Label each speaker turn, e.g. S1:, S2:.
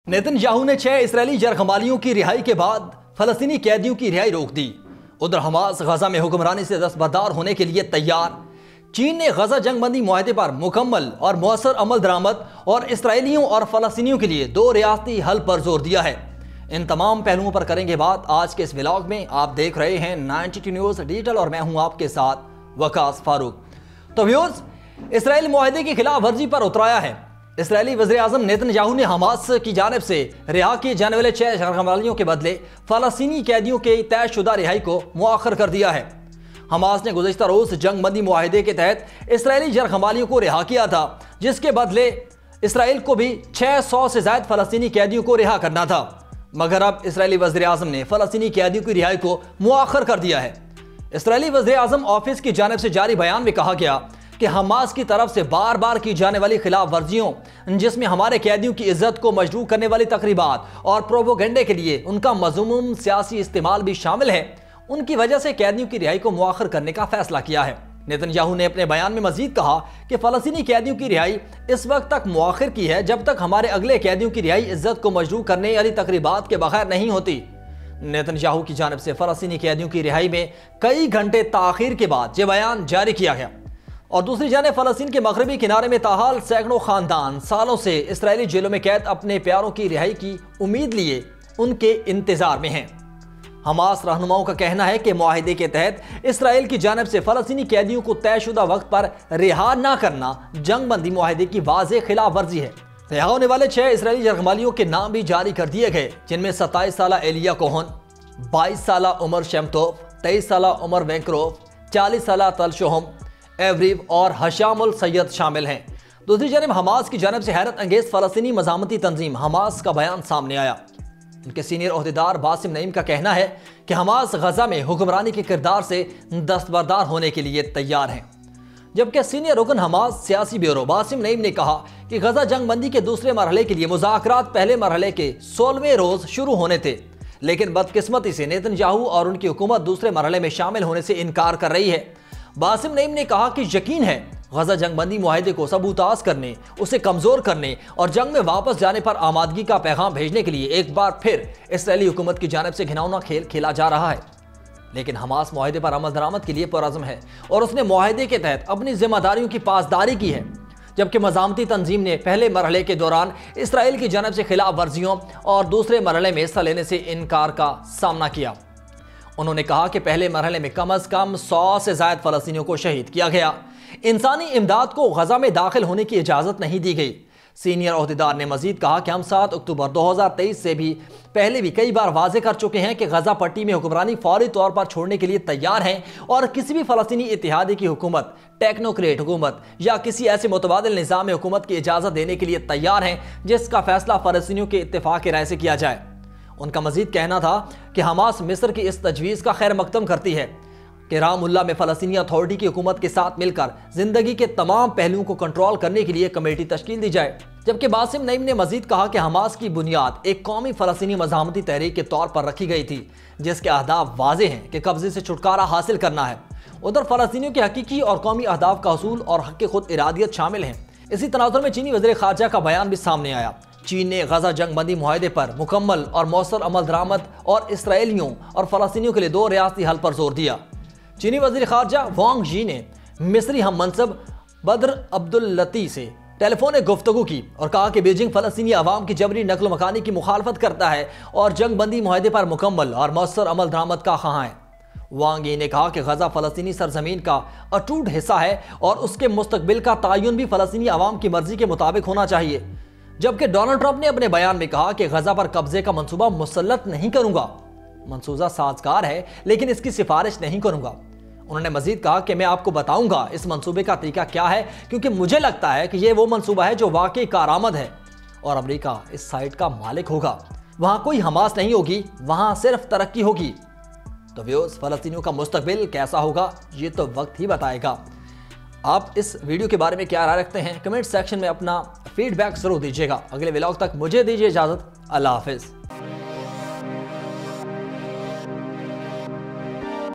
S1: Nitin Yahoo نے 6 اسرائیلی جرخمالیوں کی رہائی کے بعد فلسطینی قیدیوں کی رہائی روک دی۔ ادھر حماس غزہ میں حکمرانی سے دستبردار ہونے کے لیے تیار۔ چین نے غزہ جنگ بندی معاہدے پر مکمل اور مؤثر عمل درآمد اور اسرائیلیوں اور فلسطینیوں کے لیے 2 ریاستی حل پر زور دیا ہے۔ ان تمام پہلوؤں پر کریں گے بات آج کے اس ولاگ میں۔ آپ دیکھ رہے ہیں 92 نیوز ڈیجیٹل اور میں ہوں آپ کے ساتھ وقاص فاروق۔ تو ویوز، اسرائیل معاہدے کی خلاف ورزی پر اترایا ہے۔ اسرائیلی وزیر اعظم نیتن یاہو نے حماس کی جانب سے رہا کیے جانے والے 6 جرخمالیوں کے بدلے فلسطینی قیدیوں کے طے شدہ رہائی کو مؤخر کر دیا ہے۔ حماس نے گزشتہ روز جنگ بندی معاہدے کے تحت اسرائیلی جرخمالیوں کو رہا کیا تھا، جس کے بدلے اسرائیل کو بھی 600 سے زائد فلسطینی قیدیوں کو رہا کرنا تھا، مگر اب اسرائیلی وزیر اعظم نے فلسطینی قیدیوں کی رہائی کو مؤخر کر دیا ہے۔ اسرائیلی وزیر اعظم آفس کی جانب سے جاری بیان میں کہا گیا کہ حماس کی طرف سے بار بار کی جانے والی خلاف ورزیوں، جس میں ہمارے قیدیوں کی عزت کو مجروح کرنے والی تقریبات اور پروپیگنڈے کے لیے ان کا مذموم سیاسی استعمال بھی شامل ہے، ان کی وجہ سے قیدیوں کی رہائی کو مؤخر کرنے کا فیصلہ کیا ہے۔ نیتن یاہو نے اپنے بیان میں مزید کہا کہ فلسطینی قیدیوں کی رہائی اس وقت تک مؤخر کی ہے جب تک ہمارے اگلے قیدیوں کی رہائی عزت کو مجروح کرنے والی تقریبات کے بغیر نہیں ہوتی۔ نیتن یاہو کی جانب سے فلسطینی قیدیوں کی رہائی میں کئی گھنٹے تاخیر کے بعد یہ بیان جاری کیا گیا، اور دوسری جانب فلسطین کے مغربی کنارے میں تاحال سینکڑوں خاندان سالوں سے اسرائیلی جیلوں میں قید اپنے پیاروں کی رہائی کی امید لیے ان کے انتظار میں ہیں۔ حماس رہنماؤں کا کہنا ہے کہ معاہدے کے تحت اسرائیل کی جانب سے فلسطینی قیدیوں کو طے شدہ وقت پر رہا نہ کرنا جنگ بندی معاہدے کی واضح خلاف ورزی ہے۔ رہا ہونے والے 6 اسرائیلی جرخمالیوں کے نام بھی جاری کر دیے گئے، جن میں 27 سالہ ایلیا کوہن، 22 سالہ عمر شیمتوف، 23 سالہ عمر وینکروف، 40 سالہ تل شوہم ایوریو اور حشام السید شامل ہیں۔ دوسری جانب حماس کی جانب سے حیرت انگیز فلسطینی مزاحمتی تنظیم حماس کا بیان سامنے آیا۔ ان کے سینئر عہدیدار باسم نعیم کا کہنا ہے کہ حماس غزہ میں حکمرانی کے کردار سے دستبردار ہونے کے لیے تیار ہیں، جبکہ سینئر رکن حماس سیاسی بیورو باسم نعیم نے کہا کہ غزہ جنگ بندی کے دوسرے مرحلے کے لیے مذاکرات پہلے مرحلے کے 16ویں روز شروع ہونے تھے، لیکن بدقسمتی سے نیتن یاہو اور ان کی حکومت دوسرے مرحلے میں شامل ہونے سے انکار کر رہی ہے۔ باسم نعیم نے کہا کہ یقین ہے غزہ جنگ بندی معاہدے کو سبوتاژ کرنے، اسے کمزور کرنے اور جنگ میں واپس جانے پر آمادگی کا پیغام بھیجنے کے لیے ایک بار پھر اسرائیلی حکومت کی جانب سے گھناؤنا کھیل کھیلا جا رہا ہے، لیکن حماس معاہدے پر عمل درآمد کے لیے پرعزم ہے اور اس نے معاہدے کے تحت اپنی ذمہ داریوں کی پاسداری کی ہے، جبکہ مزاحمتی تنظیم نے پہلے مرحلے کے دوران اسرائیل کی جانب سے خلاف ورزیوں اور دوسرے مرحلے میں حصہ لینے سے انکار کا سامنا کیا۔ انہوں نے کہا کہ پہلے مرحلے میں کم از کم 100 سے زائد فلسطینیوں کو شہید کیا گیا۔ انسانی امداد کو غزہ میں داخل ہونے کی اجازت نہیں دی گئی۔ سینئر عہدیدار نے مزید کہا کہ ہم 7 اکتوبر 2023 سے بھی پہلے بھی کئی بار واضح کر چکے ہیں کہ غزہ پٹی میں حکمرانی فوری طور پر چھوڑنے کے لیے تیار ہیں اور کسی بھی فلسطینی اتحادی کی حکومت، ٹیکنوکریٹ حکومت یا کسی ایسے متبادل نظام حکومت کی اجازت دینے کے لیے تیار ہیں جس کا فیصلہ فلسطینیوں کے اتفاق رائے سے کیا جائے۔ ان کا مزید کہنا تھا کہ حماس مصر کی اس تجویز کا خیر مقدم کرتی ہے کہ رام اللہ میں فلسطینی اتھارٹی کی حکومت کے ساتھ مل کر زندگی کے تمام پہلوؤں کو کنٹرول کرنے کے لیے کمیٹی تشکیل دی جائے، جبکہ باسم نعیم نے مزید کہا کہ حماس کی بنیاد ایک قومی فلسطینی مزاحمتی تحریک کے طور پر رکھی گئی تھی، جس کے اہداف واضح ہیں کہ قبضے سے چھٹکارا حاصل کرنا ہے۔ ادھر فلسطینیوں کے حقیقی اور قومی اہداف کا حصول اور حق خود ارادیت شامل ہیں۔ اسی تناظر میں چینی وزیر خارجہ کا بیان بھی سامنے آیا۔ چین نے غزہ جنگ بندی معاہدے پر مکمل اور مؤثر عمل درآمد اور اسرائیلیوں اور فلسطینیوں کے لیے 2 ریاستی حل پر زور دیا۔ چینی وزیر خارجہ وانگ جی نے مصری ہم منصب بدر عبداللطی سے ٹیلی فونک گفتگو کی اور کہا کہ بیجنگ فلسطینی عوام کی جبری نقل و مکانی کی مخالفت کرتا ہے اور جنگ بندی معاہدے پر مکمل اور مؤثر عمل درآمد کا خواہاں ہے۔ وانگ یی نے کہا کہ غزہ فلسطینی سرزمین کا اٹوٹ حصہ ہے اور اس کے مستقبل کا تعین بھی فلسطینی عوام کی مرضی کے مطابق ہونا چاہیے، جبکہ ڈونلڈ ٹرمپ نے اپنے بیان میں کہا کہ غزہ پر قبضے کا منصوبہ مسلط نہیں کروں گا، منصوبہ سازگار ہے لیکن اس کی سفارش نہیں کروں گا۔ انہوں نے مزید کہا کہ میں آپ کو بتاؤں گا اس منصوبے کا طریقہ کیا ہے، کیونکہ مجھے لگتا ہے کہ یہ وہ منصوبہ ہے جو واقعی کارآمد ہے اور امریکہ اس سائٹ کا مالک ہوگا۔ وہاں کوئی حماس نہیں ہوگی، وہاں صرف ترقی ہوگی۔ تو ویوز، فلسطینیوں کا مستقبل کیسا ہوگا یہ تو وقت ہی بتائے گا۔ آپ اس ویڈیو کے بارے میں کیا رائے رکھتے ہیں؟ کمنٹ سیکشن میں اپنا فیڈ بیک ضرور دیجیے گا۔ اگلے ولاگ تک مجھے دیجیے اجازت۔ اللہ حافظ۔